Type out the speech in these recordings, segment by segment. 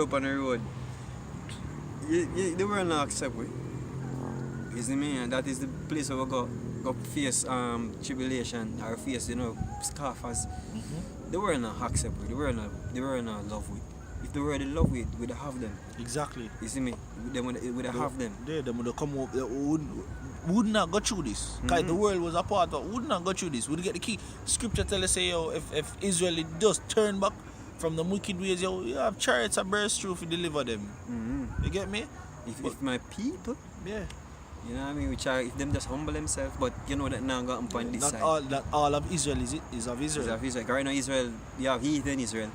up on the road. The world not accept we. You see me? And that is the place where we go face tribulation or face, scoffers. The world not accept we. The world not love we. If the world love we, we'd have them. Exactly. You see me? They would have them. They would come up. They would not go through this. Because the world was a part of, would not go through this. Would get the key. Scripture tell us, say, yo, if Israel just turn back from the wicked ways, yo, you have chariots and burst through to deliver them. You get me? If my people, yeah. You know what I mean? If them just humble themselves, but you know that now got on this side. Not all of Israel is of Israel. Is of Israel. Right now Israel, you have heathen Israel.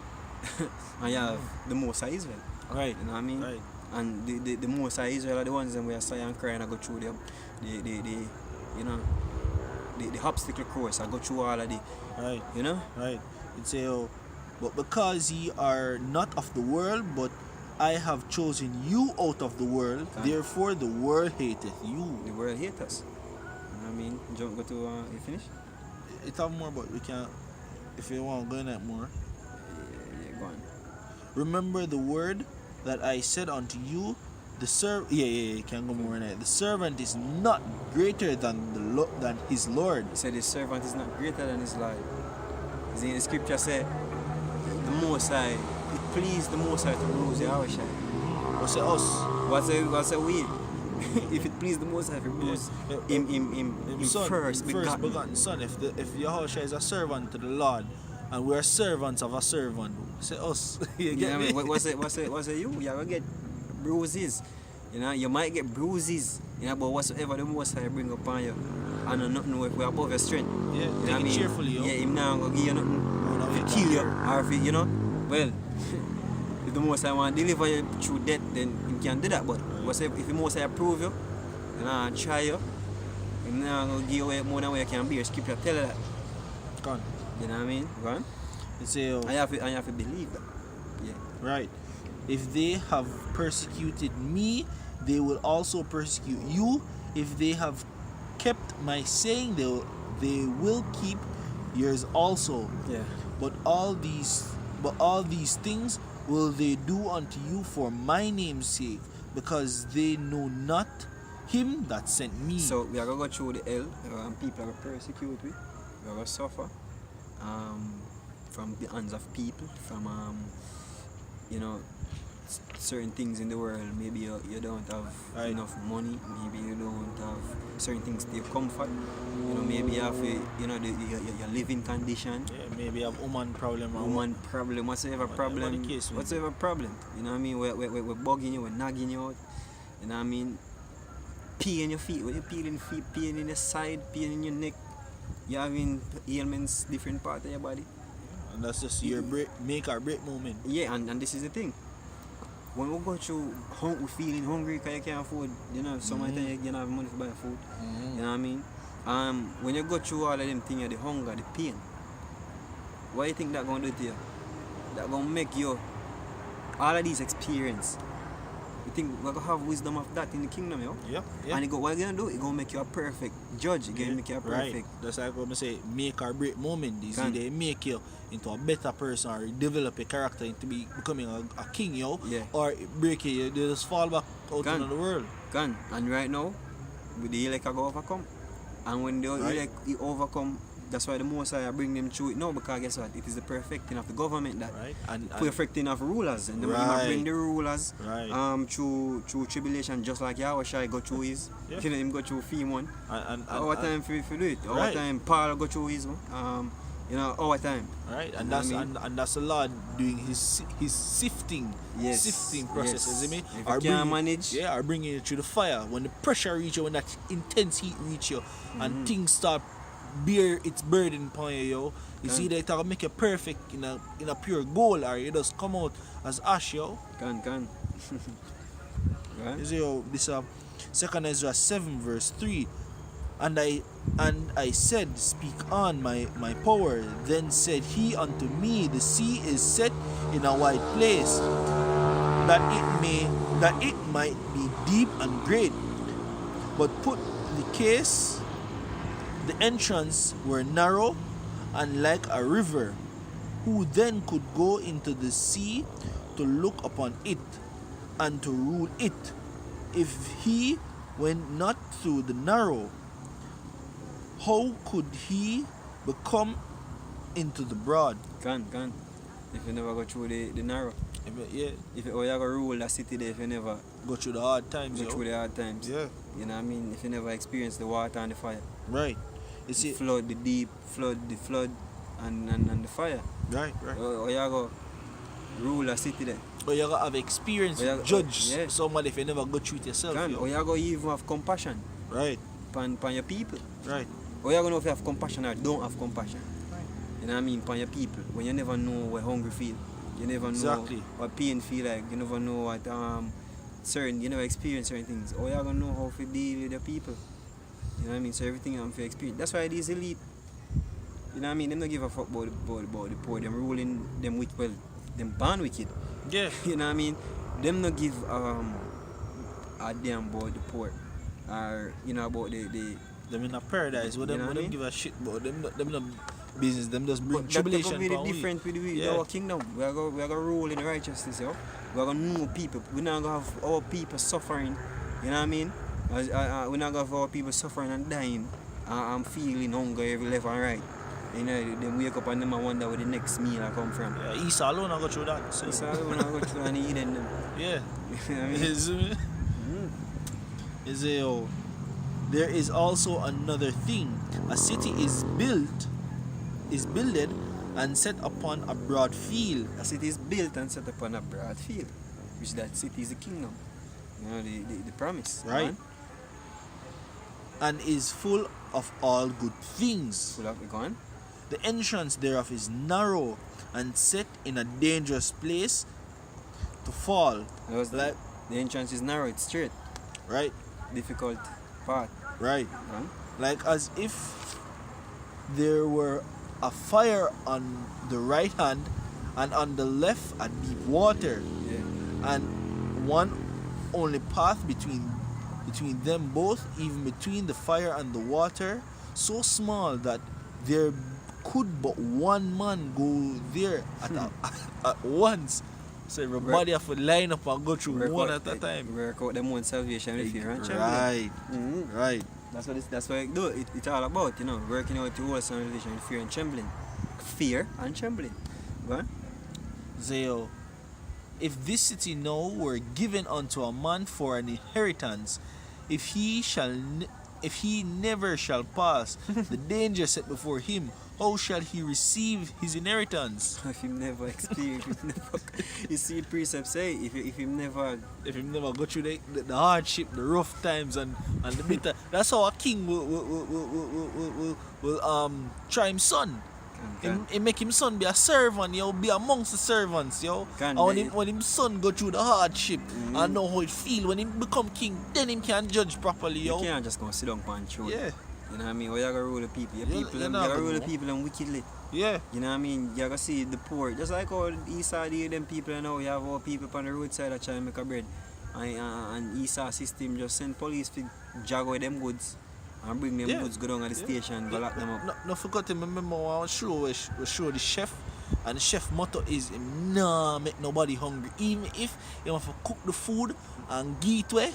And you have the Most High Israel. Right. You know what I mean? Right. And the Most High Israel are the ones that we are sighing and crying and go through the obstacle course. I go through all of the right. You know? Right. It's but because ye are not of the world, but I have chosen you out of the world, therefore the world hateth you. The world hates us. You know what I mean? Go to you finish? It have more, but we can't. If you want to go in that more. Yeah, go on. Remember the word that I said unto you, you can go more in it. The servant is not greater than than his Lord. He said the servant is not greater than his Lord. See, the scripture said the Most High, it pleased the Most High to bruise Yahweh. What's it us? What's a we? If it pleased the Most High to bruise him first begotten son. If Yahweh is a servant to the Lord, and we're servants of a servant, say us. You get me? What's it you? You're gonna get bruises. You know, you might get bruises. You know, but whatsoever the Most High bring upon you, I know nothing if we're above your strength. Yeah, you take it cheerfully, yo. Yeah, him now gonna give you nothing to kill you, or if you know. Well, if the Most High want to deliver you through death, then he can do that. But if the Most High approve you, and try you, him now gonna give you more than what you can bear. Scripture tell you that. Gone. You know what I mean? Go on. I have to believe that. Yeah. Right. If they have persecuted me, they will also persecute you. If they have kept my saying, they will keep yours also. Yeah. But all these things will they do unto you for my name's sake, because they know not him that sent me. So we are gonna go through the hell, and people are gonna persecute we. We are gonna suffer. From the hands of people, from certain things in the world. Maybe you don't have enough money, maybe you don't have certain things to your comfort. Maybe you have your living condition. Yeah, maybe you have woman problem, whatsoever problem. You know what I mean? We're bugging you, we're nagging you out. You know what I mean? Pain in your feet, when you're peeling feet, pain in your side, pain in your neck. You're having ailments, different part of your body. And that's just your make or break moment. Yeah, and this is the thing. When we go through, we feeling hungry because you can't afford, sometimes you don't have money to buy food. You know what I mean? When you go through all of them things, the hunger, the pain, what do you think that's going to do to you? That's going to make you, all of these experience. You think we're going to have wisdom of that in the kingdom, yo? Yeah. And what you're going to do, it's going to make you a perfect judge. It's going to make you a perfect. Right. That's like what I say, make or break moment. You see, they make you into a better person or develop a character into becoming a king, yo. Yeah. Or break you, they just fall back out into the world. Gone. And right now, with the elect are going to overcome. And when the elect overcome, that's why the Most High bring them through it now, because guess what? It is the perfecting of the government that perfecting of rulers, and they bring the rulers through tribulation, just like Yahweh Shai go through his. Him go through Femon. Our time for do it. Our time Paul go through his. Our time. Right, and that's the Lord doing his sifting, sifting processes. If you can't manage, or bringing you through the fire when the pressure reach you, when that intense heat reach you, and things start bear its burden upon you, yo. You see that it'll make you perfect in a pure gold, or you just come out as ash, yo. Can. Right? You see, yo, this 2 Ezra 7 verse 3. And I said, speak on, my power. Then said he unto me, the sea is set in a wide place, that it might be deep and great. But put the case, the entrance were narrow and like a river. Who then could go into the sea to look upon it and to rule it. If he went not through the narrow, how could he become into the broad? Can. If you never go through the narrow. If you ever rule the city there, if you never go through the hard times. Through the hard times. Yeah. You know what I mean? If you never experience the water and the fire. Right. You see, flood, the deep, the flood and the fire. Right. Or you go rule a city there. Or you gotta have experience to judge somebody if you never go through it yourself. Or you go even have compassion. Right. Upon your people. Right. Or you gonna know if you have compassion or don't have compassion. Right. You know what I mean? Upon your people. When you never know what hungry feel. You never know what pain feel like. You never know what you never experience certain things. Or you gonna know how to deal with your people. You know what I mean? So everything I'm for experience. That's why these elite, you know what I mean? Them don't give a fuck about the poor. Them ruling them with them born wicked. Yeah. You know what I mean? Them not give a damn about the poor. Or you know about the them in a paradise. What them give a shit about them not business, them just bring tribulation. That's really different with our kingdom. We are going to rule in righteousness, yo. We are going to know people. We're not going to have our people suffering. You know what I mean? We're not going to have our people suffering and dying and feeling hunger every left and right. You know, them wake up and them wonder where the next meal I come from. Yeah, Esau alone I go through that. So. Esau alone I go through and eating them. Yeah. You know what I mean? There is also another thing. A city is builded and set upon a broad field. A city is built and set upon a broad field, which that city is the kingdom. You know, the promise. Right. Man. And is full of all good things. Full of gone. The entrance thereof is narrow and set in a dangerous place to fall. Like the entrance is narrow, it's straight. Right. Difficult path. Right. Like as if there were a fire on the right hand and on the left a deep water. Yeah. And one only path between them both, even between the fire and the water, so small that there could but one man go there at once. So everybody have to line up and go through one at a time. Work out them own salvation with fear and trembling. Right. Right. That's what it do. It's all about, you know, working out your whole salvation with fear and trembling. Fear and trembling. Go on. Zeo, if this city now were given unto a man for an inheritance, if he never shall pass the danger set before him, how shall he receive his inheritance? If he never experience, you see precepts say if he never go through the hardship, the rough times and the bitter. That's how a king will try his son. He make him son be a servant, yo, be amongst the servants, yo. And when him son go through the hardship and know how it feel, when he become king, then him can judge properly, yo. You can't just go sit down and throne. Yeah. You know what I mean? Or you gotta rule the people. You gotta rule the people and wickedly. Yeah. You know what I mean? You gotta see the poor. Just like all Esau did them people, you know, you have all people on the roadside that try to make a bread. And Esau system just send police to jag away them goods. And bring them goods, go down at the station, go lock them up. No forget to remember one show we show the chef, and the chef motto is nah make nobody hungry. Even if you want to cook the food and give it away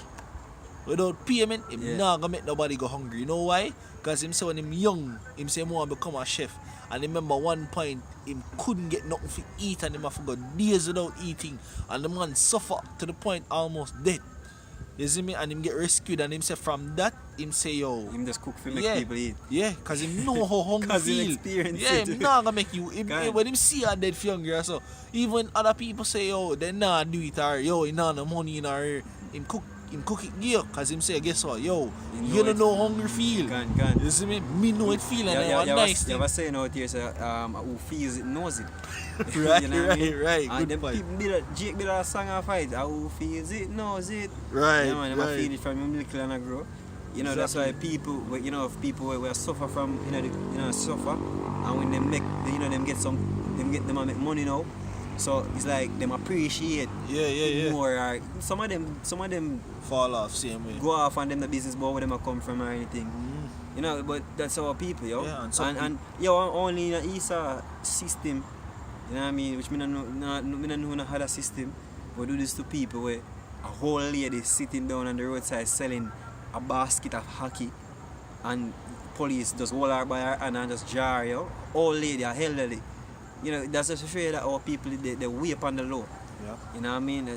without payment, him nah gonna make nobody go hungry. You know why? Because him say when him young, him say him want to become a chef. And remember one point him couldn't get nothing to eat and him have to go days without eating. And the man suffer to the point almost dead. You see me? And him get rescued and him say from that, him say yo. Him just cook for make people eat. Yeah, because him know how hungry Because feel. him experience yeah, it. him not gonna make you. When him see a dead for hungry, so even other people say yo, they not do it or yo, he not no money in or him cook it give because him say guess what, yo, you don't know hungry feel. Can. You see me? Me know it feel and I nice thing. You ever saying out here, say, who feels it knows it. Right, you know what I mean? right. And Good point. Jake did a song and fight. Who feels it knows it. Right, You know, and I right. feel it from him little and I grow. You know, that's why people, you know, if people where suffer from, suffer, and when they make, them get them make money now. So it's like them appreciate more. Or some of them Fall off same way. go off and them the business about where them come from or anything. You know, but that's our people, yo. Yeah, and yo, only in the Esau system, You know what I mean? Which me no know no other system. We do this to people where a whole lady sitting down on the roadside selling a basket of hockey and police just hold her by her hand and just jar you. Old lady, a elderly. You know, that's just to show you that our people they way upon the law. Yeah. You know what I mean?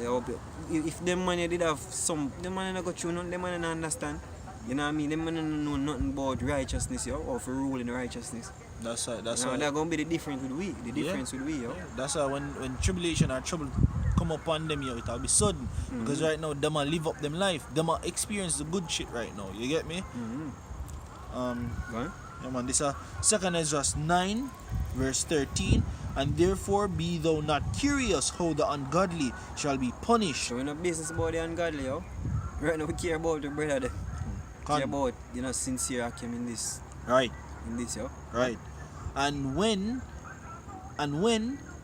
If them man did have some, them man not go through nothing, them man not understand. You know what I mean? Them man don't know nothing about righteousness, yo, or for ruling righteousness. That's right. That's you know, right. that's gonna be the difference with we. The difference with we, yo. Yeah. That's why when tribulation or trouble come upon them, yo, it'll be sudden. Because right now them a live up them life. Them a experience the good shit right now. You get me? Yeah, man, this is 2 Ezra 9 verse 13. And therefore be thou not curious how the ungodly shall be punished. So we're not business about the ungodly, yo. Right now we care about the brother there. Care about, you know, sincere action in this. Right. In this, yo. Right. And when,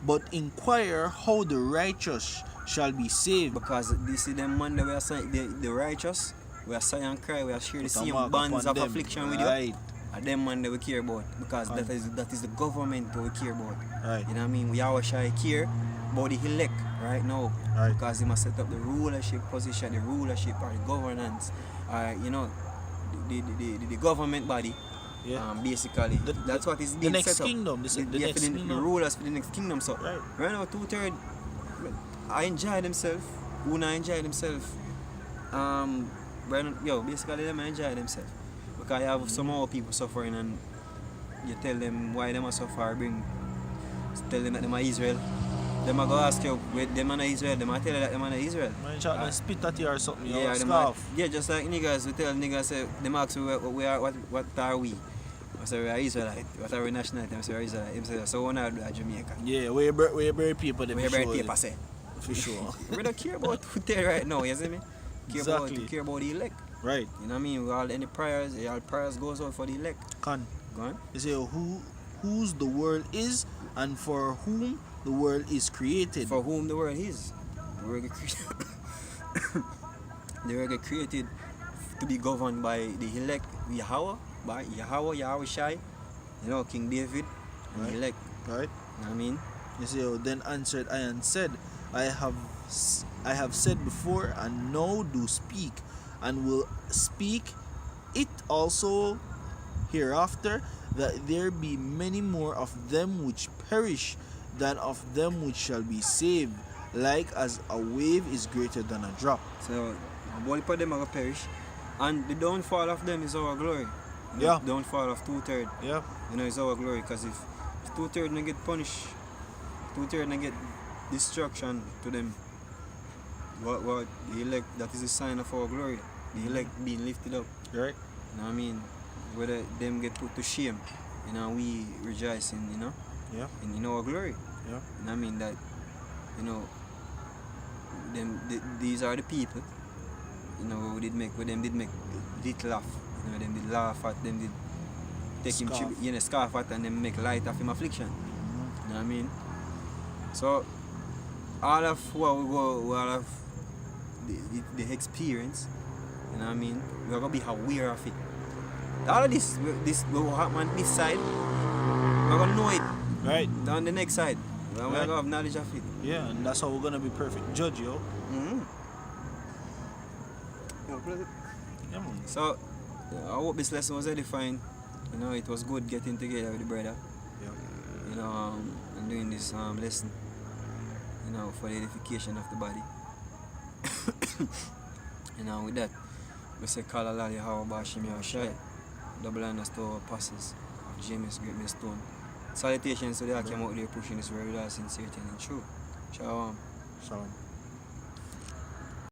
but inquire how the righteous shall be saved. Because this is them man that we are saying, the righteous, we are saying and cry, we are share the same bonds of affliction with you. And them man that we care about. Because that is the government that we care about. Right. You know what I mean? We always try to care about the elect right now. Right. Because they must set up the rulership position, the rulership or the governance. You know, the government body. Yeah. Basically, that's what is being the next set up. kingdom. The next kingdom. The rulers for the next kingdom. So right now, 2/3, I enjoy themselves. Una enjoy themselves. Right now, yo, basically them enjoy themselves because you have some more people suffering, and you tell them why them are suffer. Tell them that them are Israel. Them are go ask you, wait, them are Israel. Them are tell you that them are Israel. Man, shot them spit at you or something. Yeah, just like niggas. We tell niggas, say, them ask you what are we? I say we are Israelite. What are we nationality? I say we are Israelite. Them say so one are Jamaica. Yeah, we're very people. We're very people say. For sure. We don't care about who there right now. You see me? Care about the elect. Right. You know what I mean? We all any prayers. All prayers goes out for the elect. Go on. You say whose the world is and for whom the world is created. For whom the world is. The world get created to be governed by the elect Yahweh, Yahweh Shai, you know, King David, and the elect. Right. You know what I mean? You say, then answered I and said, I have said before and now do speak, and will speak it also hereafter, that there be many more of them which perish than of them which shall be saved, like as a wave is greater than a drop. So, a whole of them are going to perish, and the downfall of them is our glory. Yeah. The downfall of 2/3. Yeah. You know, is our glory, because if 2/3 they get punished, 2/3 they get destruction to them. What the elect, that is a sign of our glory. The elect being lifted up. Right. You know what I mean? Whether them get put to shame, you know, we rejoice in, you know, in our glory. Yeah. You know what I mean? That, you know, these are the people, you know, who them did make laugh. You know, them did laugh at them, did take him scarf at, and them make light of him affliction. You know what I mean? So all of what we go, all of the experience, you know what I mean, we're gonna be aware of it. All of this will happen on this side, we're gonna know it. Right. On the next side, we're gonna have knowledge of it. Yeah, and that's how we're gonna be perfect judge, yo. Yeah, man. So I hope this lesson was edifying. You know, it was good getting together with the brother. Yeah. You know, and doing this lesson. You know, for the edification of the body. You know, with that, we say, call Allah Yahweh Bashim Yahushai, double underscore apostles of James Great Millstone. Salutations to the that came out there pushing this word with our sincerity and true. Shalom. Shalom.